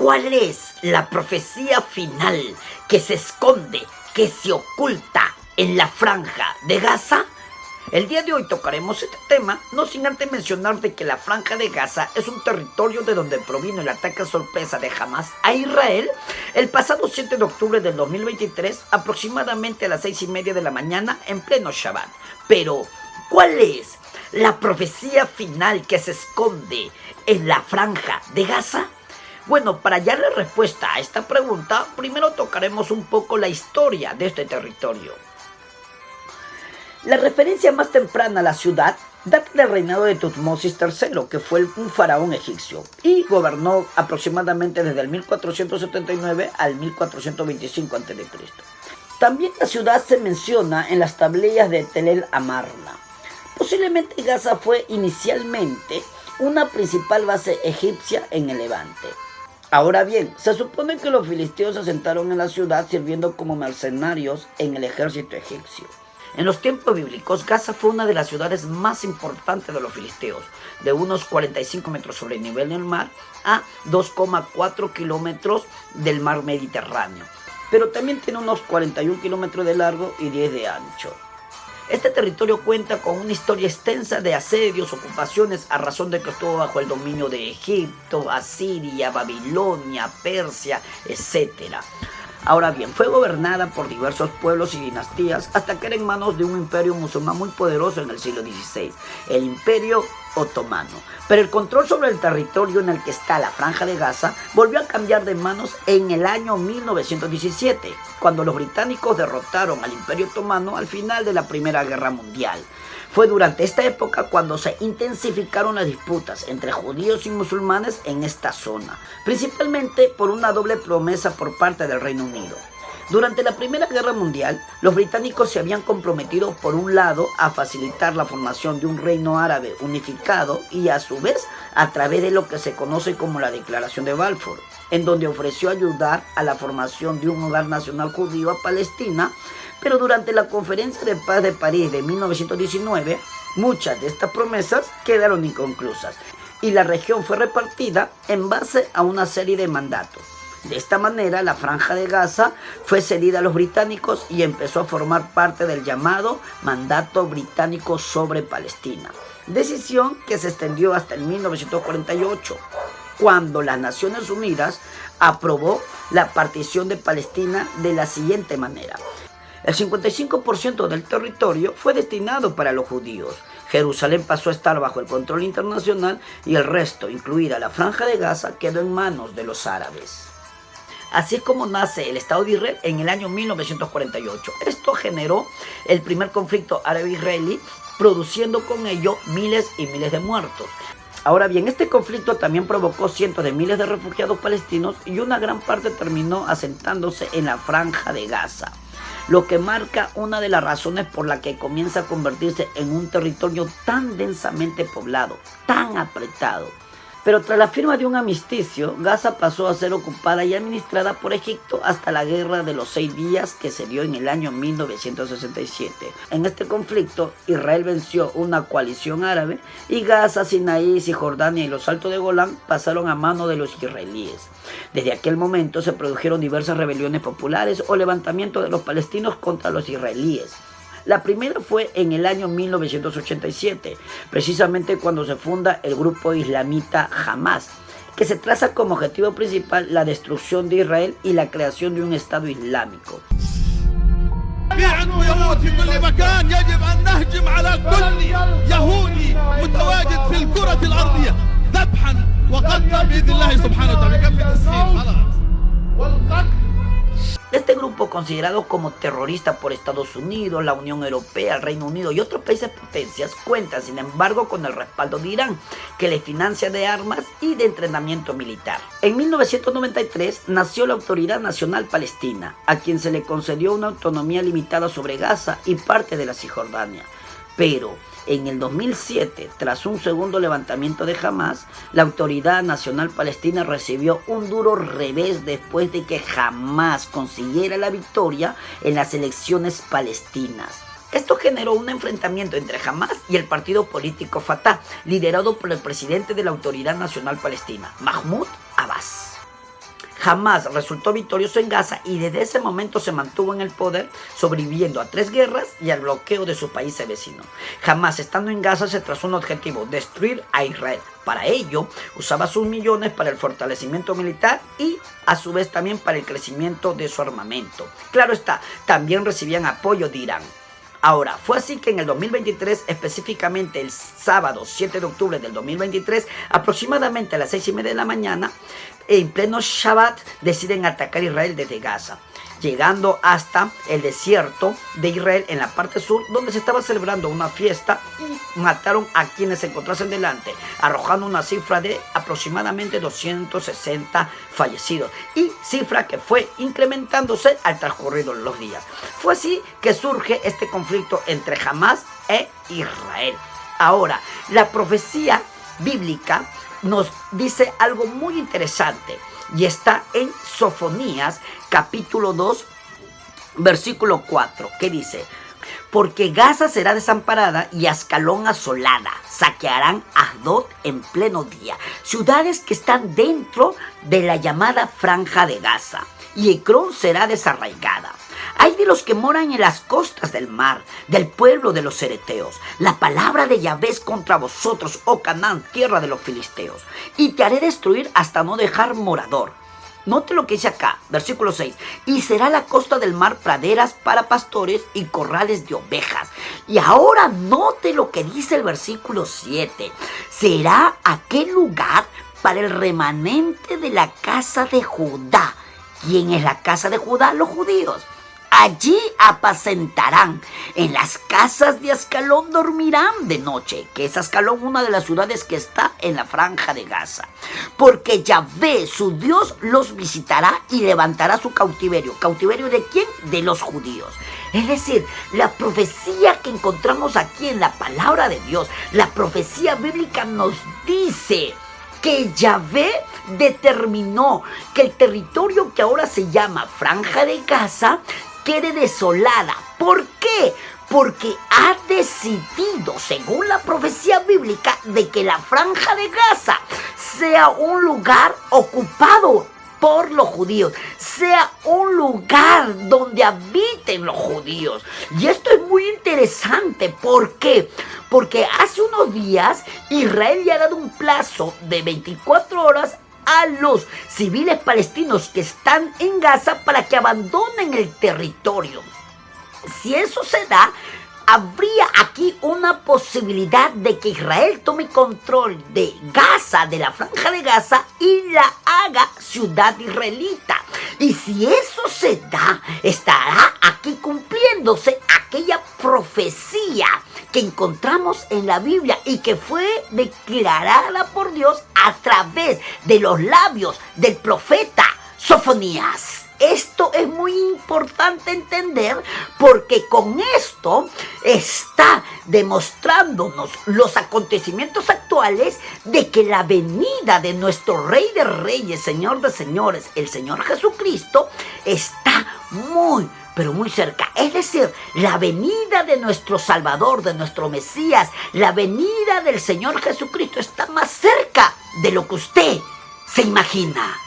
¿Cuál es la profecía final que se esconde, que se oculta en la Franja de Gaza? El día de hoy tocaremos este tema, no sin antes mencionar de que la Franja de Gaza es un territorio de donde provino el ataque sorpresa de Hamas a Israel el pasado 7 de octubre del 2023, aproximadamente a las 6:30 de la mañana en pleno Shabbat. Pero, ¿cuál es la profecía final que se esconde en la Franja de Gaza? Bueno, para hallar la respuesta a esta pregunta, primero tocaremos un poco la historia de este territorio. La referencia más temprana a la ciudad data del reinado de Tutmosis III, que fue un faraón egipcio, y gobernó aproximadamente desde el 1479 al 1425 a.C. También la ciudad se menciona en las tablillas de Tel el Amarna. Posiblemente Gaza fue inicialmente una principal base egipcia en el Levante. Ahora bien, se supone que los filisteos se asentaron en la ciudad sirviendo como mercenarios en el ejército egipcio. En los tiempos bíblicos, Gaza fue una de las ciudades más importantes de los filisteos, de unos 45 metros sobre el nivel del mar a 2,4 kilómetros del mar Mediterráneo, pero también tiene unos 41 kilómetros de largo y 10 de ancho. Este territorio cuenta con una historia extensa de asedios, ocupaciones, a razón de que estuvo bajo el dominio de Egipto, Asiria, Babilonia, Persia, etc. Ahora bien, fue gobernada por diversos pueblos y dinastías hasta que era en manos de un imperio musulmán muy poderoso en el siglo XVI, el Imperio Otomano. Pero el control sobre el territorio en el que está la Franja de Gaza volvió a cambiar de manos en el año 1917, cuando los británicos derrotaron al Imperio Otomano al final de la Primera Guerra Mundial. Fue durante esta época cuando se intensificaron las disputas entre judíos y musulmanes en esta zona, principalmente por una doble promesa por parte del Reino Unido. Durante la Primera Guerra Mundial, los británicos se habían comprometido por un lado a facilitar la formación de un reino árabe unificado y a su vez a través de lo que se conoce como la Declaración de Balfour, en donde ofreció ayudar a la formación de un hogar nacional judío a Palestina. Pero durante la Conferencia de Paz de París de 1919, muchas de estas promesas quedaron inconclusas y la región fue repartida en base a una serie de mandatos. De esta manera, la Franja de Gaza fue cedida a los británicos y empezó a formar parte del llamado Mandato Británico sobre Palestina, decisión que se extendió hasta el 1948, cuando las Naciones Unidas aprobó la partición de Palestina de la siguiente manera. El 55% del territorio fue destinado para los judíos. Jerusalén pasó a estar bajo el control internacional y el resto, incluida la Franja de Gaza, quedó en manos de los árabes. Así es como nace el Estado de Israel en el año 1948. Esto generó el primer conflicto árabe-israelí, produciendo con ello miles y miles de muertos. Ahora bien, este conflicto también provocó cientos de miles de refugiados palestinos y una gran parte terminó asentándose en la Franja de Gaza, lo que marca una de las razones por la que comienza a convertirse en un territorio tan densamente poblado, tan apretado. Pero tras la firma de un armisticio, Gaza pasó a ser ocupada y administrada por Egipto hasta la Guerra de los 6 días que se dio en el año 1967. En este conflicto, Israel venció una coalición árabe y Gaza, Sinaí, Cisjordania y los Altos de Golán pasaron a manos de los israelíes. Desde aquel momento se produjeron diversas rebeliones populares o levantamientos de los palestinos contra los israelíes. La primera fue en el año 1987, precisamente cuando se funda el grupo islamita Hamas, que se traza como objetivo principal la destrucción de Israel y la creación de un Estado islámico. Este grupo, considerado como terrorista por Estados Unidos, la Unión Europea, el Reino Unido y otros países potencias, cuenta sin embargo con el respaldo de Irán, que le financia de armas y de entrenamiento militar. En 1993 nació la Autoridad Nacional Palestina, a quien se le concedió una autonomía limitada sobre Gaza y parte de la Cisjordania. Pero en el 2007, tras un segundo levantamiento de Hamas, la Autoridad Nacional Palestina recibió un duro revés después de que Hamas consiguiera la victoria en las elecciones palestinas. Esto generó un enfrentamiento entre Hamas y el partido político Fatah, liderado por el presidente de la Autoridad Nacional Palestina, Mahmoud Abbas. Hamás resultó victorioso en Gaza y desde ese momento se mantuvo en el poder, sobreviviendo a 3 guerras y al bloqueo de sus países vecinos. Hamás, estando en Gaza, se trazó un objetivo: destruir a Israel. Para ello, usaba sus millones para el fortalecimiento militar y a su vez también para el crecimiento de su armamento. Claro está, también recibían apoyo de Irán. Ahora, fue así que en el 2023, específicamente el sábado 7 de octubre del 2023, aproximadamente a las 6:30 de la mañana, en pleno Shabbat, deciden atacar Israel desde Gaza, llegando hasta el desierto de Israel en la parte sur, donde se estaba celebrando una fiesta, y mataron a quienes se encontrasen delante, arrojando una cifra de aproximadamente 260 fallecidos, y cifra que fue incrementándose al transcurrir los días. Fue así que surge este conflicto entre Hamás e Israel. Ahora, la profecía bíblica nos dice algo muy interesante, y está en Sofonías capítulo 2 versículo 4, que dice: porque Gaza será desamparada y Ascalón asolada, saquearán Asdod en pleno día, ciudades que están dentro de la llamada franja de Gaza, y Ecrón será desarraigada. Hay de los que moran en las costas del mar, del pueblo de los cereteos. La palabra de Yahvé es contra vosotros, oh Canaán, tierra de los filisteos, y te haré destruir hasta no dejar morador. Note lo que dice acá, versículo 6. Y será la costa del mar praderas para pastores y corrales de ovejas. Y ahora note lo que dice el versículo 7. Será aquel lugar para el remanente de la casa de Judá. ¿Quién es la casa de Judá? Los judíos. Allí apacentarán, en las casas de Ascalón dormirán de noche, que es Ascalón una de las ciudades que está en la franja de Gaza. Porque Yahvé, su Dios, los visitará y levantará su cautiverio. ¿Cautiverio de quién? De los judíos. Es decir, la profecía que encontramos aquí en la palabra de Dios, la profecía bíblica nos dice que Yahvé determinó que el territorio que ahora se llama Franja de Gaza quede desolada. ¿Por qué? Porque ha decidido, según la profecía bíblica, de que la Franja de Gaza sea un lugar ocupado por los judíos, sea un lugar donde habiten los judíos. Y esto es muy interesante. ¿Por qué? Porque hace unos días Israel ya ha dado un plazo de 24 horas a los civiles palestinos que están en Gaza para que abandonen el territorio. Si eso se da, habría aquí una posibilidad de que Israel tome control de Gaza, de la franja de Gaza, y la haga ciudad israelita. Y si eso se da, estará aquí cumpliéndose aquella profecía que encontramos en la Biblia y que fue declarada por Dios a través de los labios del profeta Sofonías. Esto es muy importante entender, porque con esto está demostrándonos los acontecimientos actuales de que la venida de nuestro Rey de Reyes, Señor de Señores, el Señor Jesucristo, está muy, pero muy cerca. Es decir, la venida de nuestro Salvador, de nuestro Mesías, la venida del Señor Jesucristo está más cerca de lo que usted se imagina.